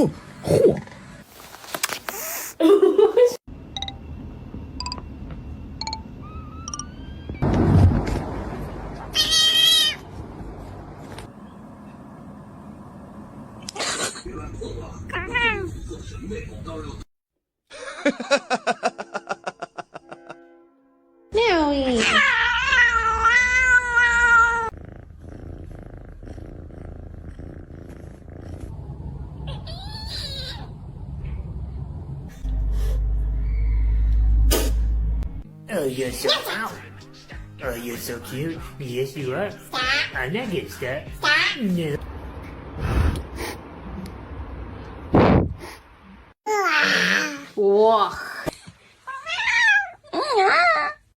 嚯！Meowie. Oh, you're so Oh, you're so cute. Yes, you are. I'm not getting stuck. No. Ох.